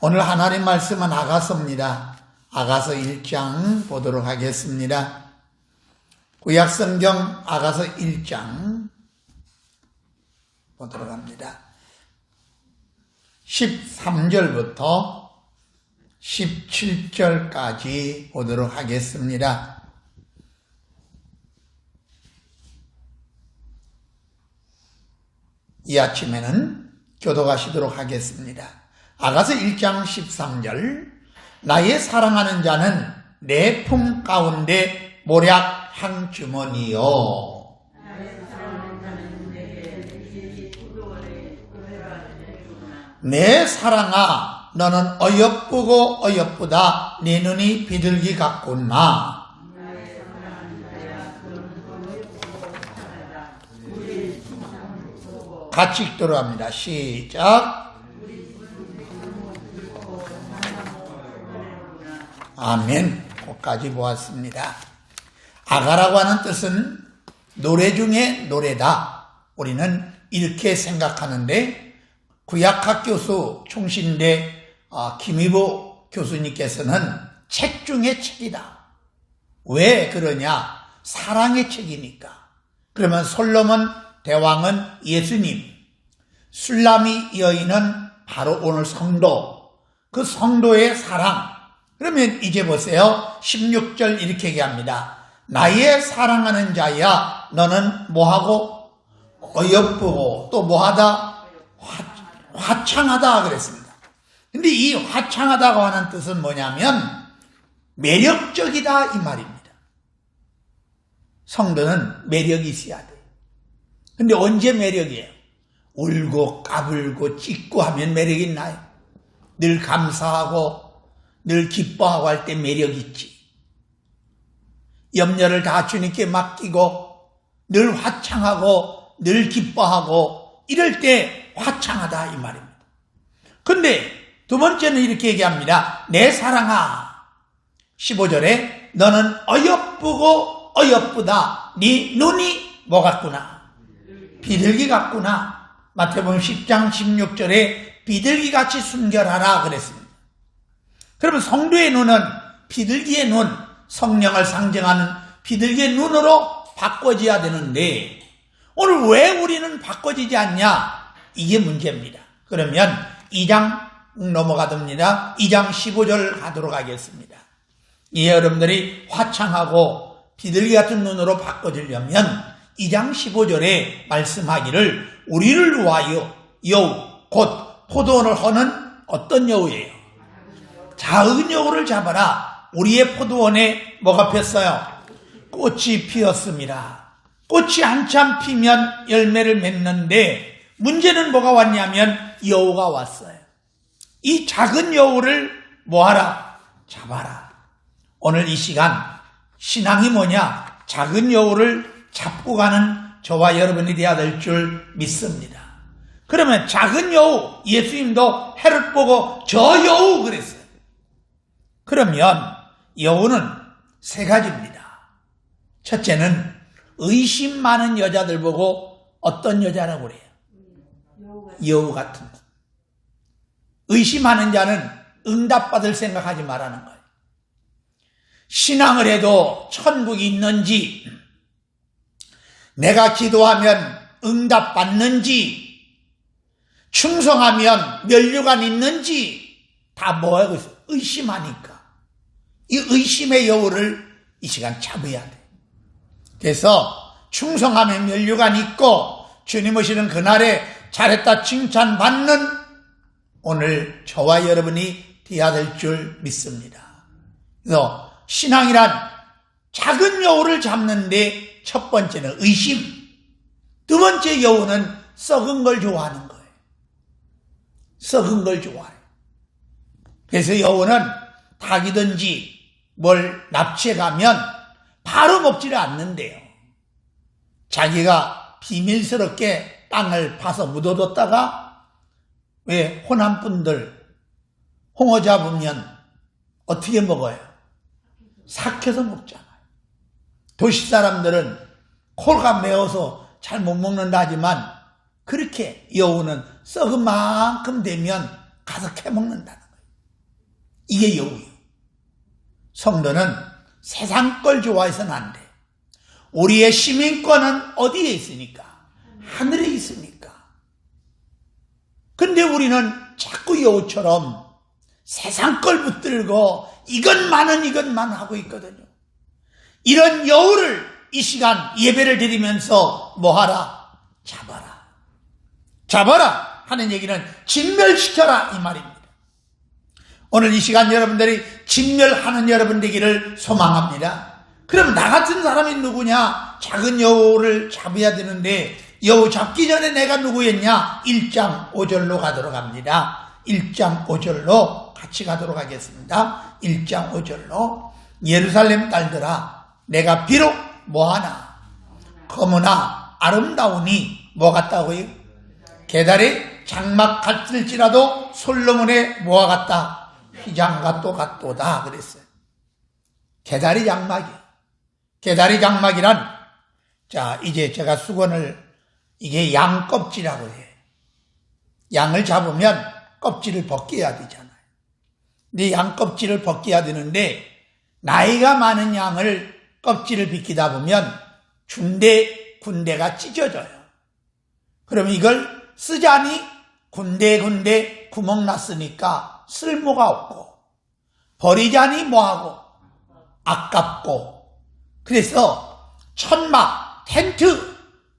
오늘 하나님 말씀은 아가서입니다. 아가서 1장 보도록 하겠습니다. 구약성경 아가서 1장 보도록 합니다. 13절부터 17절까지 보도록 하겠습니다. 이 아침에는 교도하시도록 하겠습니다. 아가서 1장 13절 나의 사랑하는 자는 내 품 가운데 모략 한 주머니요. 내 사랑아 너는 어여쁘고 어여쁘다. 네 눈이 비둘기 같구나. 같이 읽도록 합니다. 시작. 아멘. 거기까지 보았습니다. 아가라고 하는 뜻은 노래 중에 노래다. 우리는 이렇게 생각하는데 구약학 교수 총신대 김희보 교수님께서는 책 중에 책이다. 왜 그러냐? 사랑의 책이니까. 그러면 솔로몬 대왕은 예수님, 술라미 여인은 바로 오늘 성도, 그 성도의 사랑. 그러면 이제 보세요. 16절 이렇게 얘기합니다. 나의 사랑하는 자야 너는 뭐하고? 어여쁘고 또 뭐하다? 화창하다 그랬습니다. 근데 이 화창하다고 하는 뜻은 뭐냐면 매력적이다 이 말입니다. 성도는 매력이 있어야 돼요. 근데 언제 매력이에요? 울고 까불고 찢고 하면 매력이 있나요? 늘 감사하고 늘 기뻐하고 할 때 매력이 있지. 염려를 다 주님께 맡기고 늘 화창하고 늘 기뻐하고 이럴 때 화창하다 이 말입니다. 근데 두 번째는 이렇게 얘기합니다. 내 사랑아 15절에 너는 어여쁘고 어여쁘다. 네 눈이 뭐 같구나? 비둘기 같구나. 마태복음 10장 16절에 비둘기같이 순결하라 그랬습니다. 그러면 성도의 눈은 비둘기의 눈, 성령을 상징하는 비둘기의 눈으로 바꿔져야 되는데 오늘 왜 우리는 바꿔지지 않냐? 이게 문제입니다. 그러면 2장 넘어가답니다. 2장 15절 가도록 하겠습니다. 이 여러분들이 화창하고 비둘기 같은 눈으로 바꿔지려면 2장 15절에 말씀하기를 우리를 위하여 여우 곧 포도원을 허는 어떤 여우예요? 작은 여우를 잡아라. 우리의 포도원에 뭐가 폈어요? 꽃이 피었습니다. 꽃이 한참 피면 열매를 맺는데 문제는 뭐가 왔냐면 여우가 왔어요. 이 작은 여우를 뭐하라? 잡아라. 오늘 이 시간 신앙이 뭐냐? 작은 여우를 잡고 가는 저와 여러분이 되어야 될 줄 믿습니다. 그러면 작은 여우, 예수님도 헤롯 보고 저 여우 그랬어요. 그러면 여우는 세 가지입니다. 첫째는 의심 많은 여자들 보고 어떤 여자라고 그래요? 여우 같은. 의심하는 자는 응답받을 생각하지 말라는 거예요. 신앙을 해도 천국이 있는지, 내가 기도하면 응답받는지, 충성하면 면류관 있는지 다 뭐하고 있어요? 의심하니까. 이 의심의 여우를 이 시간 잡아야 돼. 그래서 충성하면 면류관 있고 주님 오시는 그날에 잘했다 칭찬받는 오늘 저와 여러분이 되어야 될 줄 믿습니다. 그래서 신앙이란 작은 여우를 잡는데 첫 번째는 의심, 두 번째 여우는 썩은 걸 좋아하는 거예요. 썩은 걸 좋아해요. 그래서 여우는 닭이든지 뭘 납치해 가면 바로 먹지를 않는데요. 자기가 비밀스럽게 땅을 파서 묻어뒀다가 왜 호남분들 홍어 잡으면 어떻게 먹어요? 삭혀서 먹잖아요. 도시 사람들은 코가 매워서 잘 못 먹는다 하지만 그렇게 여우는 썩은 만큼 되면 가서 캐먹는다는 거예요. 이게 여우예요. 성도는 세상 걸 좋아해서는 안 돼. 우리의 시민권은 어디에 있으니까? 하늘에 있으니까. 근데 우리는 자꾸 여우처럼 세상 걸 붙들고 이것만 하고 있거든요. 이런 여우를 이 시간 예배를 드리면서 뭐하라? 잡아라. 잡아라 하는 얘기는 진멸시켜라 이 말입니다. 오늘 이 시간 여러분들이 진멸하는 여러분 되기를 소망합니다. 그럼 나 같은 사람이 누구냐? 작은 여우를 잡아야 되는데 여우 잡기 전에 내가 누구였냐? 1장 5절로 가도록 합니다. 1장 5절로 같이 가도록 하겠습니다. 1장 5절로 예루살렘 딸들아 내가 비록 뭐하나 검으나 아름다우니 뭐 같다고요? 게달의 장막 같을지라도 솔로몬의 뭐와 같다? 휘장과 똑같도다 그랬어요. 게달의 장막이. 게달의 장막이란 자 이제 제가 수건을 이게 양 껍질이라고 해요. 양을 잡으면 껍질을 벗겨야 되잖아요. 근데 양 껍질을 벗겨야 되는데 나이가 많은 양을 껍질을 벗기다 보면 군데가 찢어져요. 그러면 이걸 쓰자니 군데 구멍 났으니까 쓸모가 없고 버리자니 뭐하고 아깝고 그래서 천막 텐트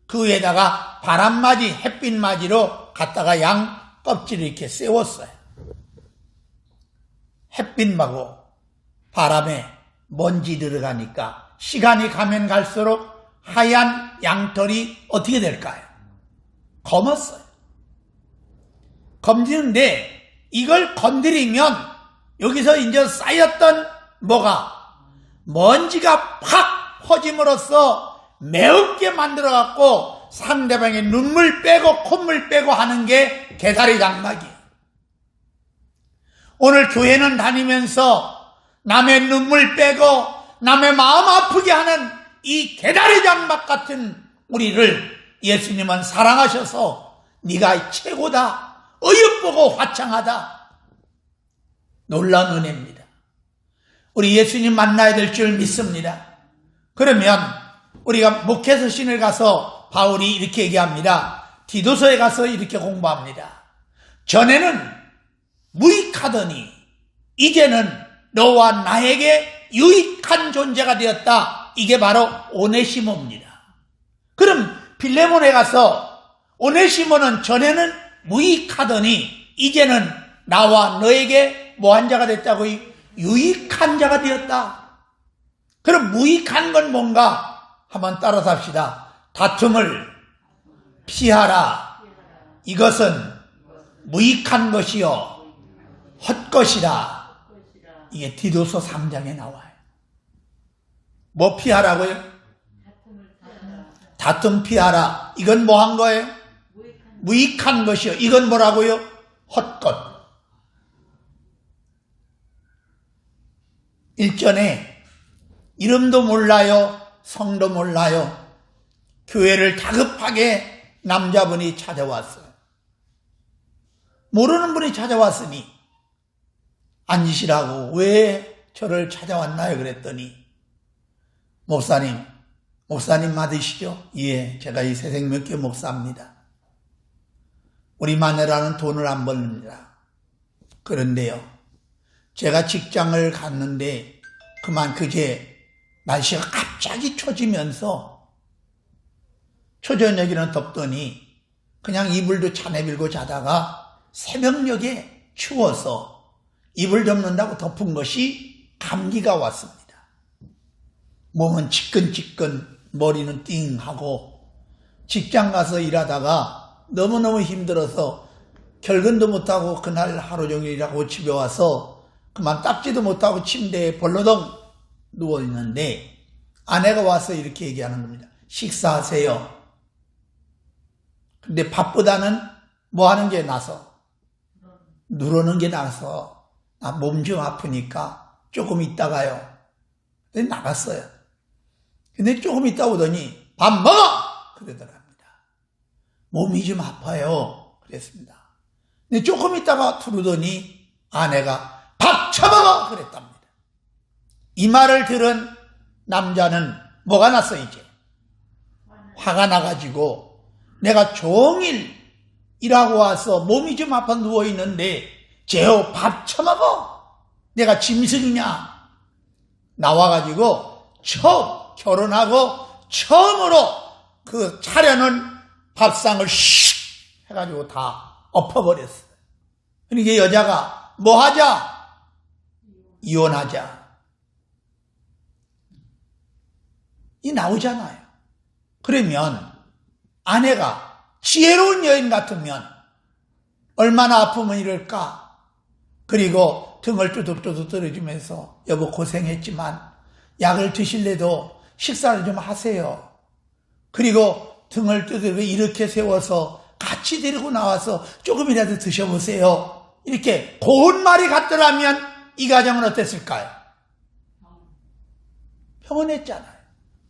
그 위에다가 바람맞이 햇빛맞이로 갖다가 양 껍질을 이렇게 세웠어요. 햇빛하고 바람에 먼지 들어가니까 시간이 가면 갈수록 하얀 양털이 어떻게 될까요? 검었어요. 검지는데 이걸 건드리면 여기서 이제 쌓였던 뭐가 먼지가 팍 퍼짐으로써 매우게 만들어갖고 상대방의 눈물 빼고 콧물 빼고 하는 게 게달의 장막이에요. 오늘 교회는 다니면서 남의 눈물 빼고 남의 마음 아프게 하는 이 게달의 장막 같은 우리를 예수님은 사랑하셔서 네가 최고다, 어여쁘고 화창하다. 놀라운 은혜입니다. 우리 예수님 만나야 될 줄 믿습니다. 그러면 우리가 목회서 신을 가서 바울이 이렇게 얘기합니다. 디도서에 가서 이렇게 공부합니다. 전에는 무익하더니 이제는 너와 나에게 유익한 존재가 되었다. 이게 바로 오네시모입니다. 그럼 빌레몬에 가서 오네시모는 전에는 무익하더니 이제는 나와 너에게 뭐한 자가 됐다고? 유익한 자가 되었다. 그럼 무익한 건 뭔가? 한번 따라서 합시다. 다툼을 피하라. 이것은 무익한 것이요 헛것이라. 이게 디도서 3장에 나와요. 뭐 피하라고요? 다툼 피하라. 이건 뭐 한 거예요? 무익한 것이요. 이건 뭐라고요? 헛것. 일전에 이름도 몰라요. 성도 몰라요. 교회를 다급하게 남자분이 찾아왔어요. 모르는 분이 찾아왔으니 앉으시라고. 왜 저를 찾아왔나요? 그랬더니 목사님 맞으시죠? 예, 제가 이 새생명교회 목사입니다. 우리 마누라는 돈을 안 벌립니다. 그런데요, 제가 직장을 갔는데 그만 그제 날씨가 갑자기 처지면서 초저녁에는 덥더니 그냥 이불도 차내밀고 자다가 새벽녘에 추워서 이불 덮는다고 덮은 것이 감기가 왔습니다. 몸은 지끈지끈, 머리는 띵하고 직장 가서 일하다가 너무너무 힘들어서 결근도 못하고 그날 하루 종일 일하고 집에 와서 그만 닦지도 못하고 침대에 벌러덩 누워있는데 아내가 와서 이렇게 얘기하는 겁니다. 식사하세요. 근데 밥보다는 뭐 하는 게 나서? 누르는 게 나서 나 몸 좀 아프니까 조금 있다가요. 근데 나갔어요. 근데 조금 있다 오더니 밥 먹어! 그러더랍니다. 몸이 좀 아파요. 그랬습니다. 근데 조금 있다가 들어오더니 아내가 밥 처먹어! 그랬답니다. 이 말을 들은 남자는 뭐가 났어 이제? 화가 나가지고 내가 종일 일하고 와서 몸이 좀 아파 누워있는데 제호 밥 처먹어? 내가 짐승이냐? 나와가지고 처음 결혼하고 처음으로 그 차려놓은 밥상을 슉 해가지고 다 엎어버렸어요. 그러니까 여자가 뭐 하자? 이혼하자. 이 나오잖아요. 그러면 아내가 지혜로운 여인 같으면 얼마나 아프면 이럴까? 그리고 등을 뚜둑뚜둑 떨어지면서 여보 고생했지만 약을 드실래도 식사를 좀 하세요. 그리고 등을 두들겨 이렇게 세워서 같이 데리고 나와서 조금이라도 드셔보세요. 이렇게 고운 말이 같더라면 이 가정은 어땠을까요? 평온했잖아요.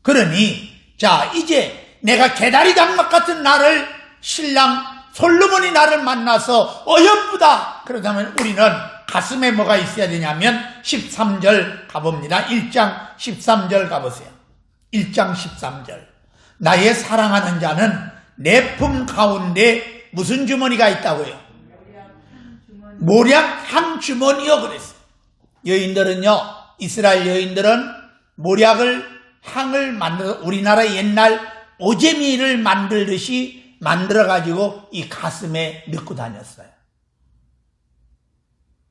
그러니 자 이제 내가 개다리 장막 같은 나를 신랑 솔로몬이 나를 만나서 어여쁘다. 그러다면 우리는 가슴에 뭐가 있어야 되냐면 13절 가봅니다. 1장 13절 가보세요. 1장 13절 나의 사랑하는 자는 내 품 가운데 무슨 주머니가 있다고요? 모략 향 주머니요 그랬어요. 여인들은요, 이스라엘 여인들은 모략을 향을 만들어 우리나라 옛날 오재미를 만들듯이 만들어가지고 이 가슴에 넣고 다녔어요.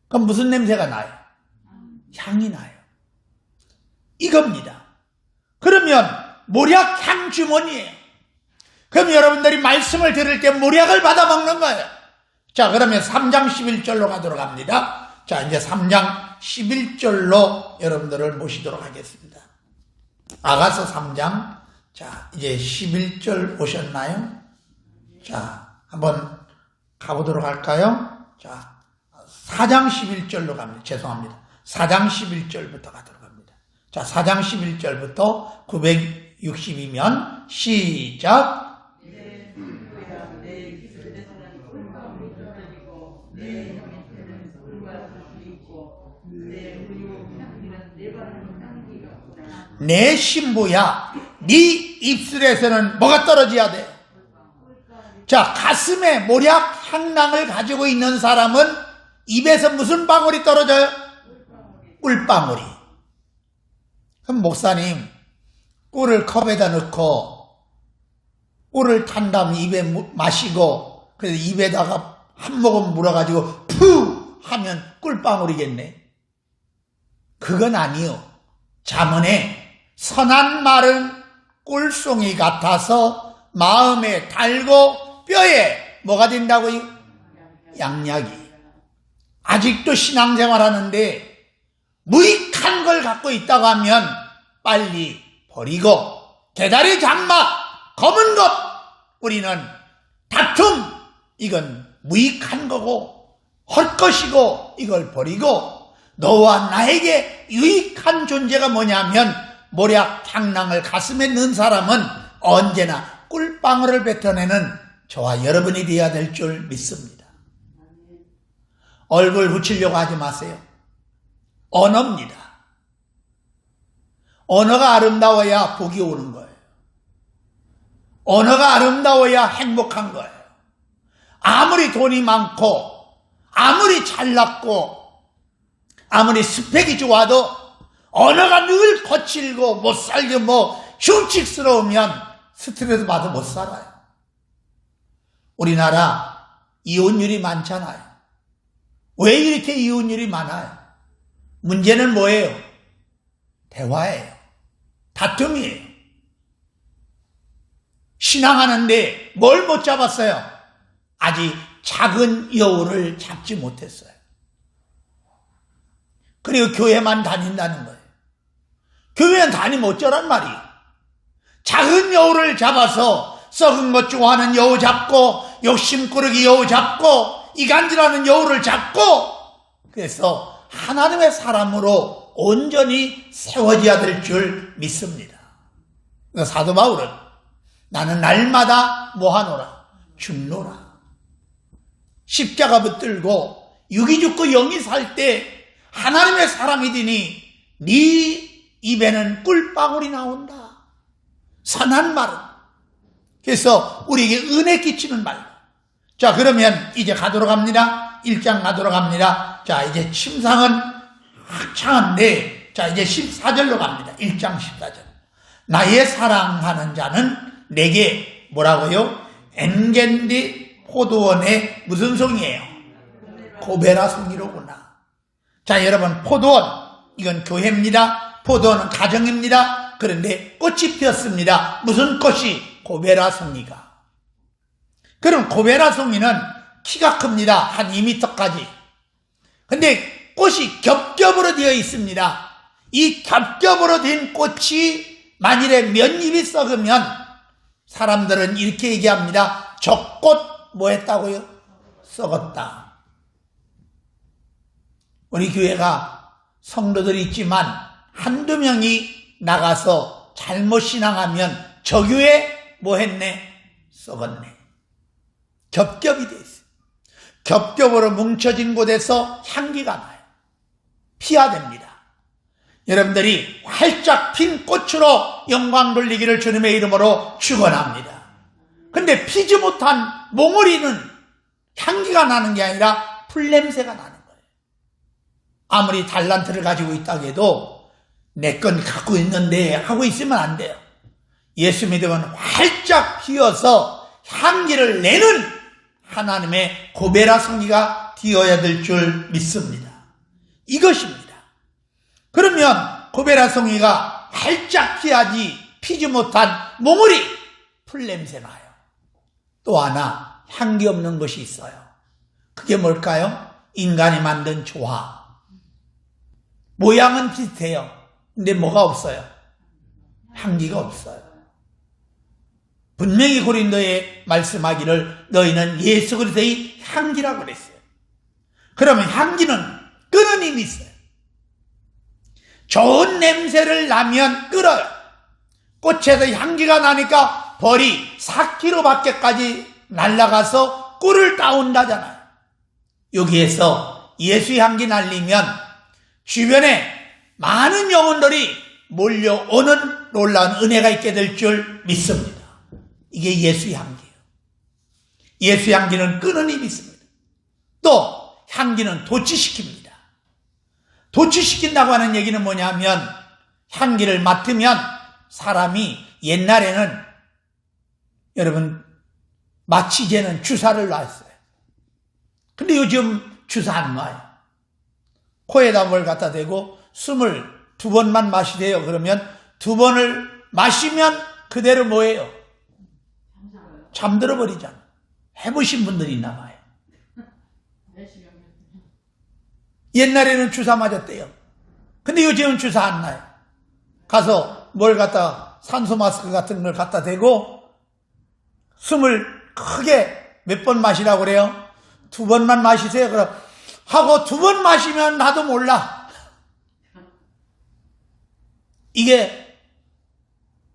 그럼 무슨 냄새가 나요? 향이 나요. 이겁니다. 그러면 모략 향 주머니예요. 그럼 여러분들이 말씀을 들을 때 모략을 받아먹는 거예요. 자, 그러면 3장 11절로 가도록 합니다. 자, 이제 3장 11절로 여러분들을 모시도록 하겠습니다. 아가서 3장, 자, 이제 11절 오셨나요? 자, 한번 가보도록 할까요? 자, 4장 11절로 갑니다. 죄송합니다. 4장 11절부터 가도록 합니다. 자, 4장 11절부터 962면 시작. 내 신부야, 네 입술에서는 뭐가 떨어져야 돼? 자, 가슴에 모략 향낭을 가지고 있는 사람은 입에서 무슨 방울이 떨어져요? 꿀방울이. 그럼 목사님, 꿀을 컵에다 넣고 꿀을 탄 다음에 입에 마시고 그래서 입에다가 한 모금 물어가지고 푸 하면 꿀방울이겠네. 그건 아니요. 잠언에 선한 말은 꿀송이 같아서 마음에 달고 뼈에 뭐가 된다고요? 양약이. 아직도 신앙생활 하는데 무익한 걸 갖고 있다고 하면 빨리 버리고, 개다리 장막, 검은 것, 우리는 다툼, 이건 무익한 거고 헛것이고 이걸 버리고 너와 나에게 유익한 존재가 뭐냐면 모략 향낭을 가슴에 넣은 사람은 언제나 꿀방울을 뱉어내는 저와 여러분이 되어야 될 줄 믿습니다. 얼굴 붙이려고 하지 마세요. 언어입니다. 언어가 아름다워야 복이 오는 거예요. 언어가 아름다워야 행복한 거예요. 아무리 돈이 많고 아무리 잘났고 아무리 스펙이 좋아도 언어가 늘 거칠고 못살게 흉측스러우면 스트레스 받아 못 살아요. 우리나라 이혼율이 많잖아요. 왜 이렇게 이혼율이 많아요? 문제는 뭐예요? 대화예요. 다툼이에요. 신앙하는데 뭘 못 잡았어요? 아직 작은 여우를 잡지 못했어요. 그리고 교회만 다닌다는 거예요. 교회는 다니면 어쩌란 말이에요. 작은 여우를 잡아서 썩은 것 좋아하는 여우 잡고 욕심꾸러기 여우 잡고 이간질하는 여우를 잡고 그래서 하나님의 사람으로 온전히 세워져야 될 줄 믿습니다. 사도 바울은 나는 날마다 뭐하노라? 죽노라. 십자가 붙들고 육이 죽고 영이 살 때 하나님의 사람이 되니 네 입에는 꿀방울이 나온다. 선한 말은. 그래서 우리에게 은혜 끼치는 말. 자, 그러면 이제 가도록 합니다. 1장 가도록 합니다. 자, 이제 침상은 창한데, 자, 이제 14절로 갑니다. 1장 14절. 나의 사랑하는 자는 내게 뭐라고요? 엔겐디 포도원의 무슨 송이에요? 고베라 송이로구나. 자, 여러분, 포도원, 이건 교회입니다. 포도원은 가정입니다. 그런데 꽃이 피었습니다. 무슨 꽃이? 고베라 송이가. 그럼 고베라 송이는 키가 큽니다. 한 2m까지. 근데 꽃이 겹겹으로 되어 있습니다. 이 겹겹으로 된 꽃이 만일에 몇 잎이 썩으면 사람들은 이렇게 얘기합니다. 저 꽃 뭐 했다고요? 썩었다. 우리 교회가 성도들이 있지만 한두 명이 나가서 잘못 신앙하면 저 교회 뭐 했네? 썩었네. 겹겹이 돼 있어요. 겹겹으로 뭉쳐진 곳에서 향기가 나요. 피어야 됩니다. 여러분들이 활짝 핀 꽃으로 영광 돌리기를 주님의 이름으로 축원합니다. 근데 피지 못한 몽우리는 향기가 나는 게 아니라 풀냄새가 나는 거예요. 아무리 달란트를 가지고 있다고 해도 내 건 갖고 있는데 하고 있으면 안 돼요. 예수 믿으면 활짝 피어서 향기를 내는 하나님의 고베라 송이가 되어야 될 줄 믿습니다. 이것입니다. 그러면 고베라 송이가 활짝 피하지 피지 못한 몽우리 풀냄새 나요. 또 하나 향기 없는 것이 있어요. 그게 뭘까요? 인간이 만든 조화. 모양은 비슷해요. 근데 뭐가 없어요? 향기가 없어요. 분명히 고린도에 말씀하기를 너희는 예수 그리스도의 향기라고 그랬어요. 그러면 향기는 끄는 힘이 있어요. 좋은 냄새를 나면 끓어요. 꽃에서 향기가 나니까 벌이 4km 밖에까지 날아가서 꿀을 따온다잖아요. 여기에서 예수의 향기 날리면 주변에 많은 영혼들이 몰려오는 놀라운 은혜가 있게 될 줄 믿습니다. 이게 예수의 향기예요. 예수의 향기는 끄는 힘이 있습니다. 또 향기는 도취시킵니다. 도취시킨다고 하는 얘기는 뭐냐면 향기를 맡으면 사람이 옛날에는 여러분 마취제는 주사를 놨어요. 근데 요즘 주사 안 놔요. 코에다 뭘 갖다 대고 숨을 2번만 마시세요. 그러면 2번을 마시면 그대로 뭐예요? 잠들어 버리잖아. 해보신 분들이 있나 봐요. 옛날에는 주사 맞았대요. 근데 요즘은 주사 안 놔요. 가서 뭘 갖다 산소 마스크 같은 걸 갖다 대고 숨을 크게 몇 번 마시라고 그래요? 2번만 마시세요. 그럼 하고 2번 마시면 나도 몰라. 이게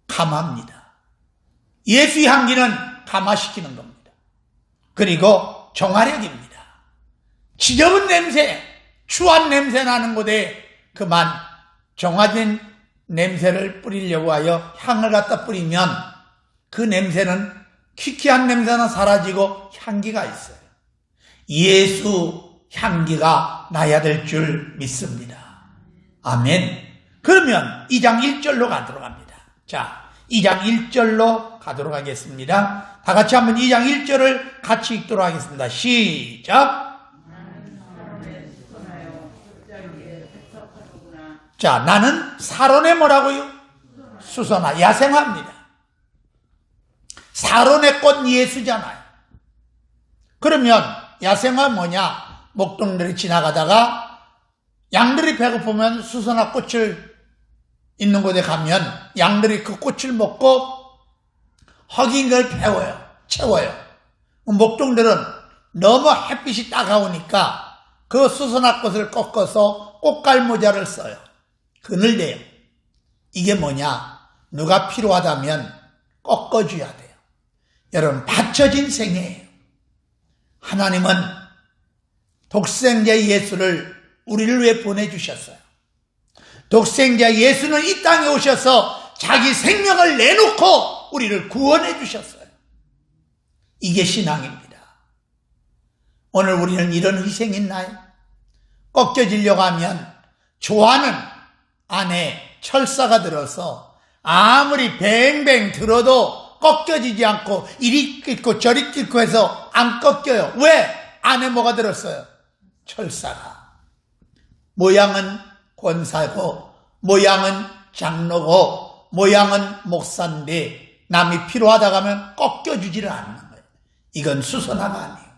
감화입니다. 예수의 향기는 감화시키는 겁니다. 그리고 정화력입니다. 지저분 냄새, 추한 냄새 나는 곳에 그만 정화된 냄새를 뿌리려고 하여 향을 갖다 뿌리면 그 냄새는 퀴퀴한 냄새는 사라지고 향기가 있어요. 예수 향기가 나야 될 줄 믿습니다. 아멘. 그러면 2장 1절로 가도록 합니다. 자, 2장 1절로 가도록 하겠습니다. 다 같이 한번 2장 1절을 같이 읽도록 하겠습니다. 시작. 자, 나는 사론의 뭐라고요? 수선화, 야생화입니다. 사론의 꽃 예수잖아요. 그러면 야생화 뭐냐? 목동들이 지나가다가 양들이 배고프면 수선화 꽃을 있는 곳에 가면 양들이 그 꽃을 먹고 허긴 걸 채워요. 목동들은 너무 햇빛이 따가우니까 그 수선화 꽃을 꺾어서 꽃갈모자를 써요. 그늘대요. 이게 뭐냐? 누가 필요하다면 꺾어줘야 돼요. 여러분, 바쳐진 생애예요. 하나님은 독생자 예수를 우리를 왜 보내주셨어요? 독생자 예수는 이 땅에 오셔서 자기 생명을 내놓고 우리를 구원해 주셨어요. 이게 신앙입니다. 오늘 우리는 이런 희생이 있나요? 꺾여지려고 하면 좋아하는 안에 철사가 들어서 아무리 뱅뱅 들어도 꺾여지지 않고 이리 찢고 저리 찢고 해서 안 꺾여요. 왜? 안에 뭐가 들었어요? 철사가. 모양은 권사고 모양은 장로고 모양은 목사인데 남이 필요하다고 하면 꺾여주지를 않는 거예요. 이건 수선화가 아니에요.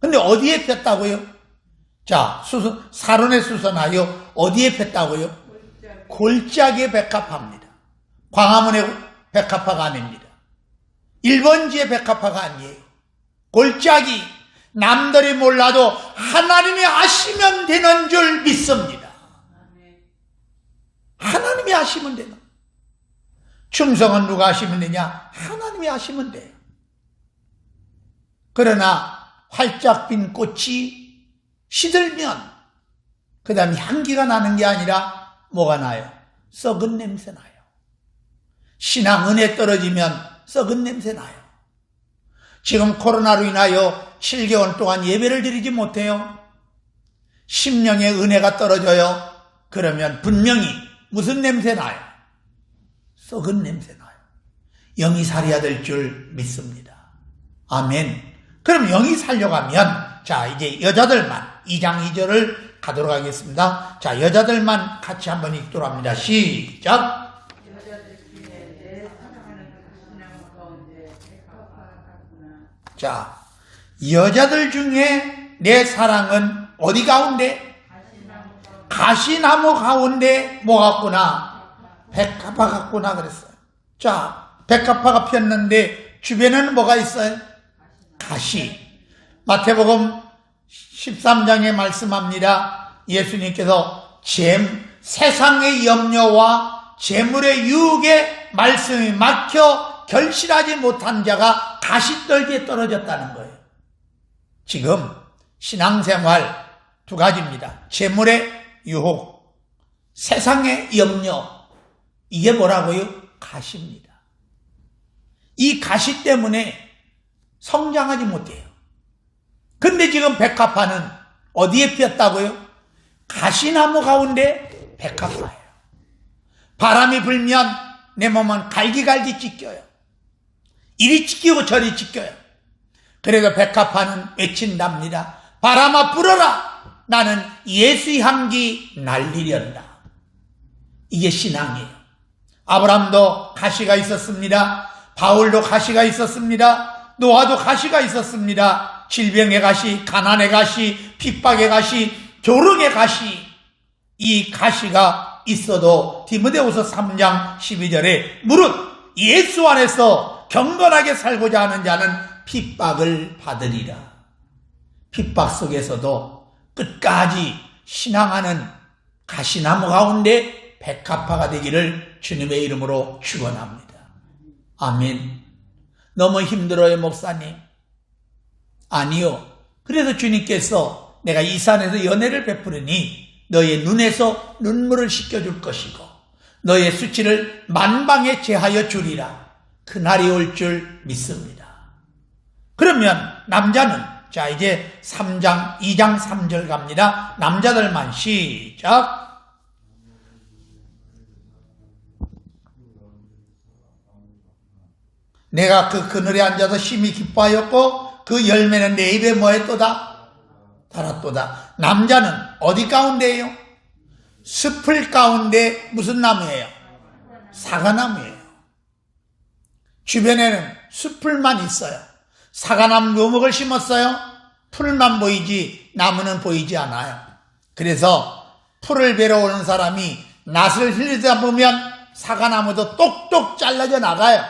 근데 어디에 폈다고요? 자, 사론에 수선화요. 어디에 폈다고요? 골짜기에 백합화입니다. 광화문의 백합화가 아닙니다. 1번지의 백합화가 아니에요. 골짜기. 남들이 몰라도 하나님이 아시면 되는 줄 믿습니다. 하나님이 아시면 되는. 충성은 누가 아시면 되냐? 하나님이 아시면 돼요. 그러나 활짝 핀 꽃이 시들면 그 다음에 향기가 나는 게 아니라 뭐가 나요? 썩은 냄새 나요. 신앙 은혜 떨어지면 썩은 냄새 나요. 지금 코로나로 인하여 7개월 동안 예배를 드리지 못해요. 심령의 은혜가 떨어져요. 그러면 분명히 무슨 냄새 나요? 썩은 냄새 나요. 영이 살아야 될 줄 믿습니다. 아멘. 그럼 영이 살려가면 자 이제 여자들만 2장 2절을 가도록 하겠습니다. 자 여자들만 같이 한번 읽도록 합니다. 시작. 자 여자들 중에 내 사랑은 어디 가운데? 가시나무 가운데 뭐 같구나? 백합화 같구나 그랬어요. 자 백합화가 폈는데 주변에는 뭐가 있어요? 가시. 마태복음 13장에 말씀합니다. 예수님께서 세상의 염려와 재물의 유혹에 말씀이 막혀 결실하지 못한 자가 가시떨기에 떨어졌다는 거예요. 지금 신앙생활 두 가지입니다. 재물의 유혹, 세상의 염려. 이게 뭐라고요? 가시입니다. 이 가시 때문에 성장하지 못해요. 근데 지금 백합화는 어디에 피었다고요? 가시나무 가운데 백합화예요. 바람이 불면 내 몸은 갈기갈기 찢겨요. 이리 찢기고 저리 찢겨요. 그래서 백합화는 외친답니다. 바람아 불어라. 나는 예수의 향기 날리련다. 이게 신앙이에요. 아브라함도 가시가 있었습니다. 바울도 가시가 있었습니다. 노아도 가시가 있었습니다. 질병의 가시, 가난의 가시, 핍박의 가시, 조롱의 가시. 이 가시가 있어도 디모데후서 3장 12절에 무릇 예수 안에서 경건하게 살고자 하는 자는 핍박을 받으리라. 핍박 속에서도 끝까지 신앙하는 가시나무 가운데 백합화가 되기를 주님의 이름으로 축원합니다. 아멘. 너무 힘들어요, 목사님? 아니요. 그래서 주님께서 내가 이 산에서 연혜를 베푸르니 너의 눈에서 눈물을 씻겨줄 것이고 너의 수치를 만방에 제하여 주리라. 그날이 올 줄 믿습니다. 그러면 남자는 자 이제 2장 3절 갑니다. 남자들만 시작. 내가 그 그늘에 앉아서 심히 기뻐하였고 그 열매는 내 입에 뭐했도다? 달았도다. 남자는 어디 가운데예요? 숲을 가운데 무슨 나무예요? 사과나무예요. 주변에는 숲풀만 있어요. 사과나무 묘목을 심었어요. 풀만 보이지 나무는 보이지 않아요. 그래서 풀을 베러 오는 사람이 낫을 흘리다 보면 사과나무도 똑똑 잘라져 나가요.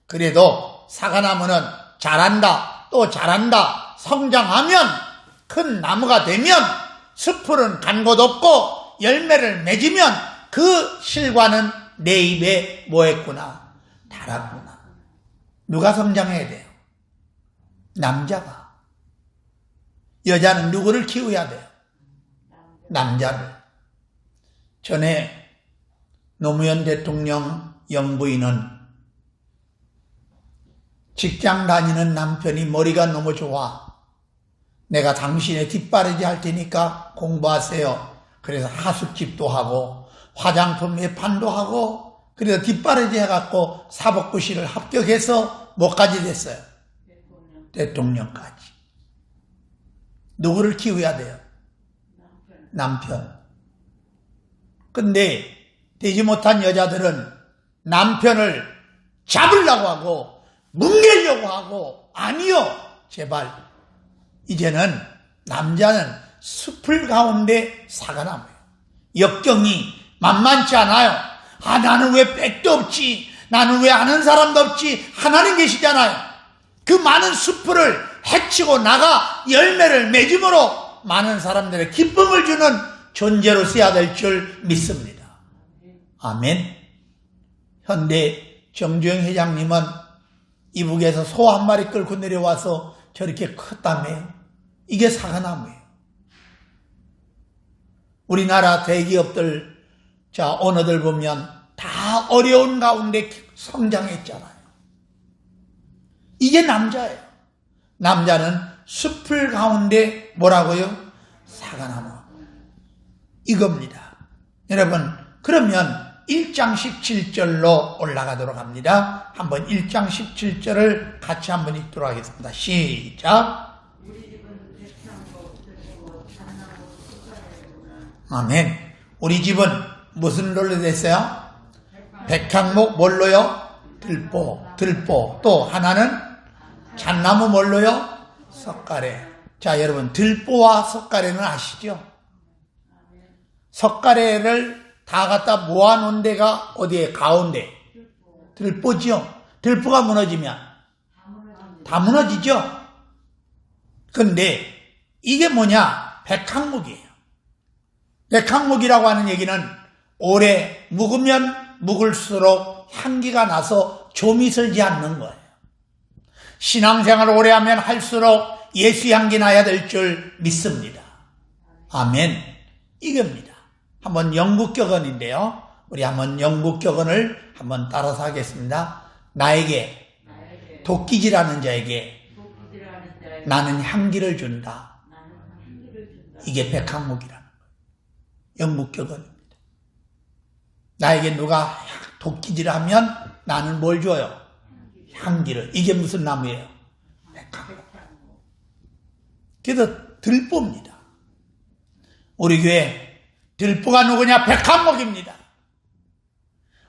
그래도 사과나무는 자란다 또 자란다 성장하면 큰 나무가 되면 숲풀은 간 곳 없고 열매를 맺으면 그 실과는 내 입에 뭐했구나? 달았구나. 누가 성장해야 돼요? 남자가. 여자는 누구를 키워야 돼요? 남자를. 전에 노무현 대통령 영부인은 직장 다니는 남편이 머리가 너무 좋아. 내가 당신의 뒷바라지 할 테니까 공부하세요. 그래서 하숙집도 하고 화장품 매판도 하고 그래서 뒷바라지 해갖고 사법고시를 합격해서 뭐까지 됐어요? 대통령까지. 누구를 키워야 돼요? 남편. 근데 되지 못한 여자들은 남편을 잡으려고 하고 뭉개려고 하고 아니요. 제발. 이제는 남자는 숲을 가운데 사과나무예요. 역경이 만만치 않아요. 아, 나는 왜 백도 없지? 나는 왜 아는 사람도 없지? 하나님 계시잖아요. 그 많은 숲을 헤치고 나가 열매를 맺음으로 많은 사람들의 기쁨을 주는 존재로 써야 될 줄 믿습니다. 아멘. 현대 정주영 회장님은 이북에서 소 한 마리 끌고 내려와서 저렇게 컸다며요. 이게 사과나무예요. 우리나라 대기업들, 오너들 보면 다 어려운 가운데 성장했잖아요. 이게 남자예요. 남자는 숲을 가운데 뭐라고요? 사과나무. 이겁니다. 여러분, 그러면 1장 17절로 올라가도록 합니다. 한번 1장 17절을 같이 한번 읽도록 하겠습니다. 시작. 아멘. 우리 집은 무슨 rol로 됐어요? 백향목 뭘로요? 들보. 또 하나는 잣나무 뭘로요? 석가래. 자, 여러분, 들보와 석가래는 아시죠? 석가래를 다 갖다 모아놓은 데가 어디에? 가운데. 들보죠. 들보가 무너지면 다 무너지죠. 근데 이게 뭐냐? 백향목이에요. 백향목이라고 하는 얘기는 오래 묵으면 묵을수록 향기가 나서 좀이 설지 않는 거예요. 신앙생활을 오래 하면 할수록 예수 향기 나야 될 줄 믿습니다. 아멘. 이겁니다. 한번 영국격언인데요. 우리 한번 영국격언을 한번 따라서 하겠습니다. 나에게 도끼질하는 자에게 나는 향기를 준다. 이게 백향목이라는 거예요. 영국격언입니다. 나에게 누가 도끼질하면 나는 뭘 줘요? 향기를. 이게 무슨 나무예요? 백향목. 그래서 들보입니다. 우리 교회 들보가 누구냐? 백향목입니다.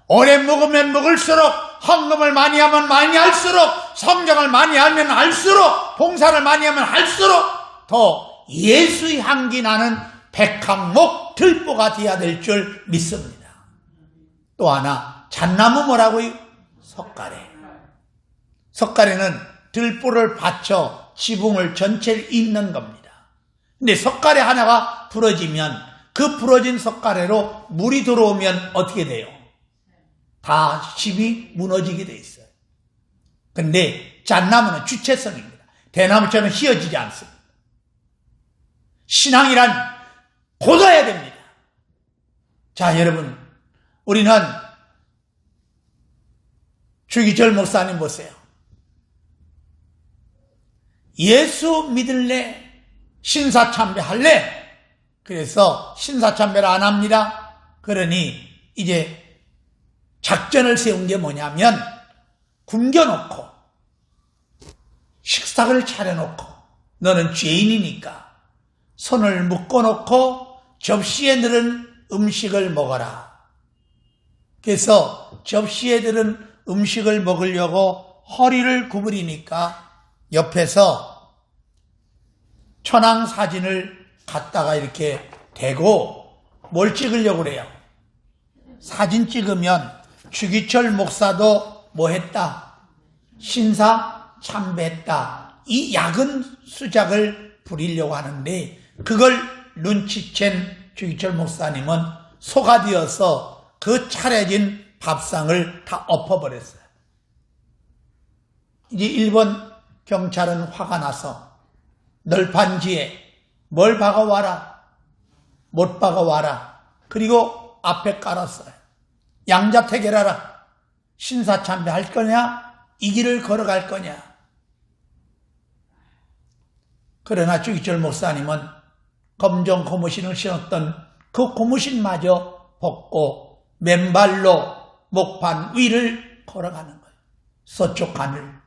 오래 묵으면 묵을수록, 헌금을 많이 하면 많이 할수록, 성경을 많이 하면 할수록, 봉사를 많이 하면 할수록 더 예수의 향기 나는 백향목 들보가 되어야 될 줄 믿습니다. 또 하나, 잣나무 뭐라고요? 석가래. 석가래는 들보를 받쳐 지붕을 전체를 잇는 겁니다. 근데 석가래 하나가 부러지면 그 부러진 석가래로 물이 들어오면 어떻게 돼요? 다 집이 무너지게 돼 있어요. 근데 잣나무는 주체성입니다. 대나무처럼 휘어지지 않습니다. 신앙이란 고도해야 됩니다. 자, 여러분, 우리는 주기철 목사님 보세요. 예수 믿을래? 신사참배할래? 그래서 신사참배를 안 합니다. 그러니 이제 작전을 세운 게 뭐냐면 굶겨놓고 식탁을 차려놓고 너는 죄인이니까 손을 묶어놓고 접시에 넣은 음식을 먹어라. 그래서 접시에 들은 음식을 먹으려고 허리를 구부리니까 옆에서 천황 사진을 갖다가 이렇게 대고 뭘 찍으려고 그래요? 사진 찍으면 주기철 목사도 뭐 했다? 신사 참배했다. 이 야근 수작을 부리려고 하는데 그걸 눈치챈 주기철 목사님은 소가 되어서 그 차려진 밥상을 다 엎어버렸어요. 이제 일본 경찰은 화가 나서 널판지에 뭘 박아와라. 못 박아 와라. 그리고 앞에 깔았어요. 양자택일하라. 신사참배 할 거냐? 이 길을 걸어갈 거냐? 그러나 주기철 목사님은 검정 고무신을 신었던 그 고무신마저 벗고 맨발로 목판 위를 걸어가는 거예요. 서쪽 하늘,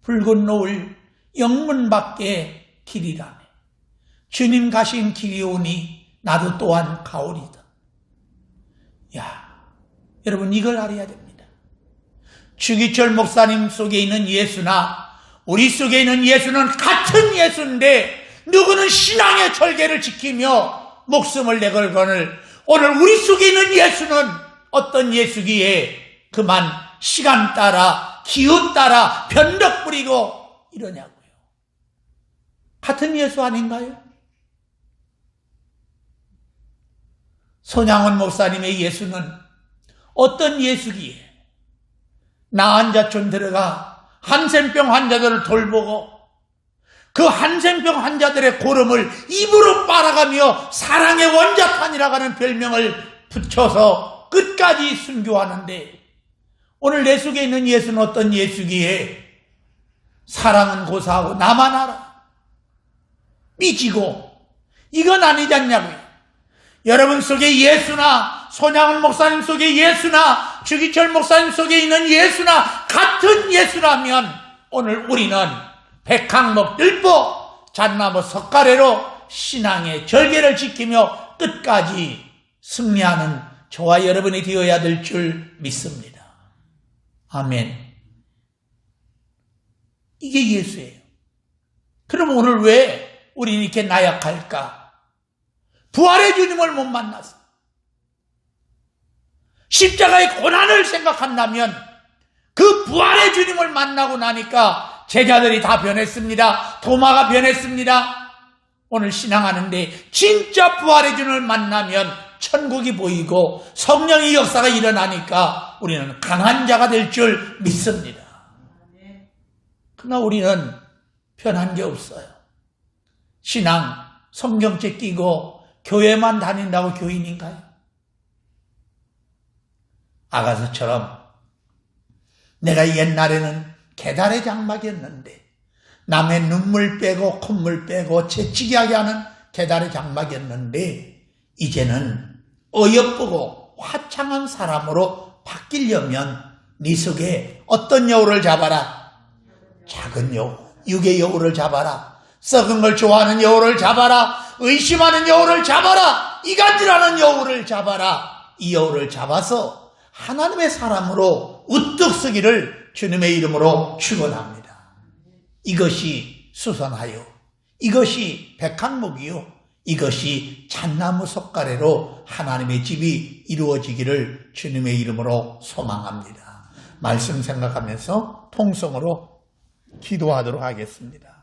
붉은 노을, 영문 밖에 길이라네. 주님 가신 길이 오니 나도 또한 가오리다. 야, 여러분 이걸 알아야 됩니다. 주기철 목사님 속에 있는 예수나 우리 속에 있는 예수는 같은 예수인데 누구는 신앙의 절개를 지키며 목숨을 내걸거늘 오늘 우리 속에 있는 예수는 어떤 예수기에 그만 시간 따라 기후 따라 변덕 부리고 이러냐고요. 같은 예수 아닌가요? 손양원 목사님의 예수는 어떤 예수기에 나한자촌 들어가 한센병 환자들을 돌보고 그 한센병 환자들의 고름을 입으로 빨아가며 사랑의 원자탄이라고 하는 별명을 붙여서 끝까지 순교하는데 오늘 내 속에 있는 예수는 어떤 예수기에 사랑은 고사하고 나만 알아 삐지고 이건 아니지 않냐고요. 여러분 속에 예수나 손양원 목사님 속에 예수나 주기철 목사님 속에 있는 예수나 같은 예수라면 오늘 우리는 백항목 들보 잣나무 석가래로 신앙의 절개를 지키며 끝까지 승리하는 저와 여러분이 되어야 될 줄 믿습니다. 아멘. 이게 예수예요. 그럼 오늘 왜 우리는 이렇게 나약할까? 부활의 주님을 못 만나서 십자가의 고난을 생각한다면 그 부활의 주님을 만나고 나니까 제자들이 다 변했습니다. 도마가 변했습니다. 오늘 신앙하는데 진짜 부활의 주님을 만나면 천국이 보이고 성령의 역사가 일어나니까 우리는 강한 자가 될 줄 믿습니다. 그러나 우리는 변한 게 없어요. 신앙, 성경책 끼고 교회만 다닌다고 교인인가요? 아가서처럼 내가 옛날에는 계달의 장막이었는데 남의 눈물 빼고 콧물 빼고 재치기 하게 하는 계달의 장막이었는데 이제는 어여쁘고 화창한 사람으로 바뀌려면 네 속에 어떤 여우를 잡아라. 작은 여우, 육의 여우를 잡아라. 썩은 걸 좋아하는 여우를 잡아라. 의심하는 여우를 잡아라. 이간질하는 여우를 잡아라. 이 여우를 잡아서 하나님의 사람으로 우뚝 서기를 주님의 이름으로 축원합니다. 이것이 수선하여, 이것이 백항목이요, 이것이 잣나무 석가래로 하나님의 집이 이루어지기를 주님의 이름으로 소망합니다. 말씀 생각하면서 통성으로 기도하도록 하겠습니다.